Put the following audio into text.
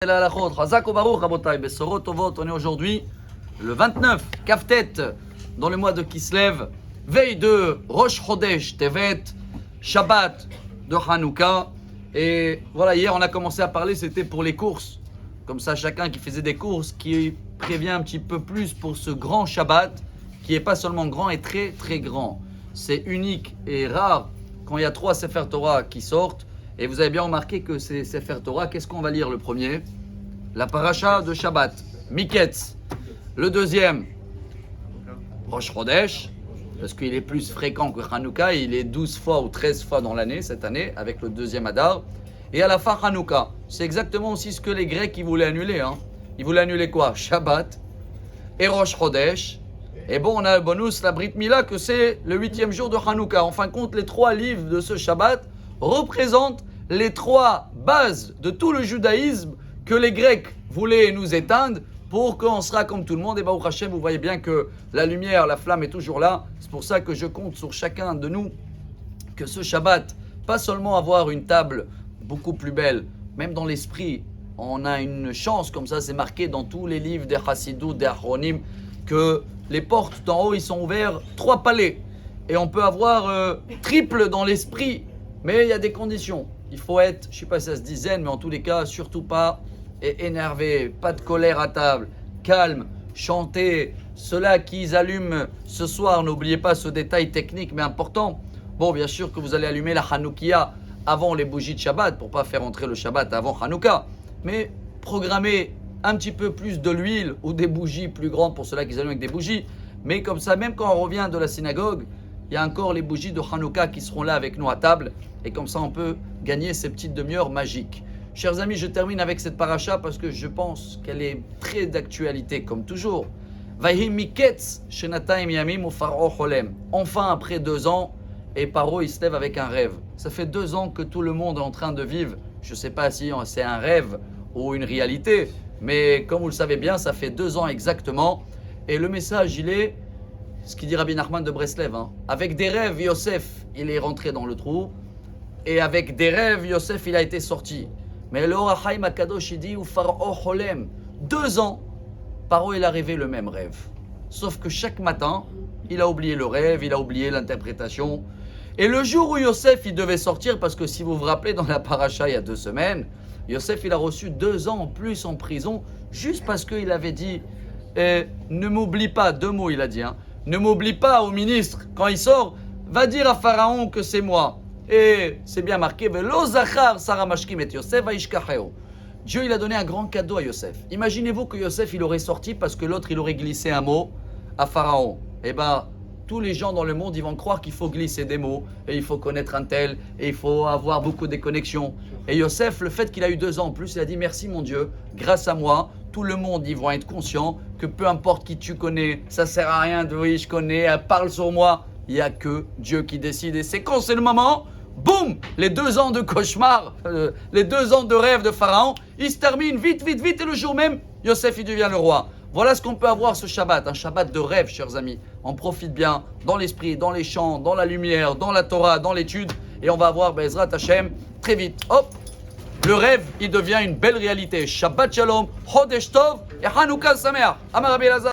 On est aujourd'hui le 29 Kaftet dans le mois de Kislev, veille de Rosh Chodesh Tevet, Shabbat de Hanouka. Et voilà, hier on a commencé à parler, c'était pour les courses. Comme ça, chacun qui faisait des courses, qui prévient un petit peu plus pour ce grand Shabbat, qui n'est pas seulement grand et très très grand. C'est unique et rare quand il y a 3 Sefer Torah qui sortent. Et vous avez bien remarqué que ces Sefer Torah, qu'est-ce qu'on va lire le premier? La paracha de Shabbat, Miketz. Le deuxième, Rosh Chodesh, parce qu'il est plus fréquent que Hanouka, il est 12 fois ou 13 fois dans l'année, cette année, avec le deuxième Adar. Et à la fin, Hanouka. C'est exactement aussi ce que les Grecs ils voulaient annuler. Ils voulaient annuler quoi? Shabbat et Rosh Chodesh. Et bon, on a le bonus, la Brit Mila, que c'est le 8e jour de Hanouka. En fin de compte, les 3 livres de ce Shabbat représentent les 3 bases de tout le judaïsme que les Grecs voulaient nous éteindre pour qu'on sera comme tout le monde. Et Baruch Hashem, vous voyez bien que la lumière, la flamme est toujours là. C'est pour ça que je compte sur chacun de nous que ce Shabbat, pas seulement avoir une table beaucoup plus belle, même dans l'esprit, on a une chance comme ça, c'est marqué dans tous les livres des Chassidou, des Achronim, que les portes d'en haut, ils sont ouverts 3 palais. Et on peut avoir triple dans l'esprit, mais il y a des conditions. Il faut être, je ne sais pas si ça se dit zen, mais en tous les cas, surtout pas énervé, pas de colère à table, calme, chanter. Ceux-là qui allument ce soir, n'oubliez pas ce détail technique mais important. Bon, bien sûr que vous allez allumer la Hanoukia avant les bougies de Shabbat, pour ne pas faire entrer le Shabbat avant Hanouka. Mais programmez un petit peu plus de l'huile ou des bougies plus grandes pour ceux-là qui allument avec des bougies. Mais comme ça, même quand on revient de la synagogue, il y a encore les bougies de Hanouka qui seront là avec nous à table. Et comme ça, on peut gagner ces petites demi-heures magiques. Chers amis, je termine avec cette paracha parce que je pense qu'elle est très d'actualité, comme toujours. Enfin, après 2 ans, et Paro, il se lève avec un rêve. Ça fait 2 ans que tout le monde est en train de vivre. Je ne sais pas si c'est un rêve ou une réalité, mais comme vous le savez bien, ça fait 2 ans exactement. Et le message, il est ce qu'il dit Rabbi Nachman de Breslev. Avec des rêves, Yosef, il est rentré dans le trou. Et avec des rêves, Yosef, il a été sorti. Mais le Or HaChaim HaKadosh, il dit, ou Pharaon Cholem, 2 ans, Paro, il a rêvé le même rêve. Sauf que chaque matin, il a oublié le rêve, il a oublié l'interprétation. Et le jour où Yosef, il devait sortir, parce que si vous vous rappelez, dans la paracha, il y a 2 semaines, Yosef, il a reçu 2 ans en plus en prison, juste parce qu'il avait dit, ne m'oublie pas, 2 mots il a dit, ne m'oublie pas au ministre, quand il sort, va dire à Pharaon que c'est moi. Et c'est bien marqué, Dieu il a donné un grand cadeau à Yosef. Imaginez-vous que Yosef il aurait sorti parce que l'autre il aurait glissé un mot à Pharaon. Eh bien, tous les gens dans le monde ils vont croire qu'il faut glisser des mots et il faut connaître un tel et il faut avoir beaucoup de connexions. Et Yosef, le fait qu'il a eu 2 ans en plus, il a dit merci mon Dieu, grâce à moi, tout le monde ils vont être conscients que peu importe qui tu connais, ça sert à rien de oui je connais, parle sur moi. Il n'y a que Dieu qui décide. Et c'est quand c'est le moment, boum, les 2 ans de cauchemar, les 2 ans de rêve de Pharaon, ils se terminent vite, vite, vite. Et le jour même, Yosef, il devient le roi. Voilà ce qu'on peut avoir ce Shabbat, un Shabbat de rêve, chers amis. On profite bien dans l'esprit, dans les chants, dans la lumière, dans la Torah, dans l'étude. Et on va avoir, Bezrat Hashem, très vite. Hop, le rêve, il devient une belle réalité. Shabbat Shalom, Chodesh Tov et Hanouka Sameach. Amar Rabbi Elazar.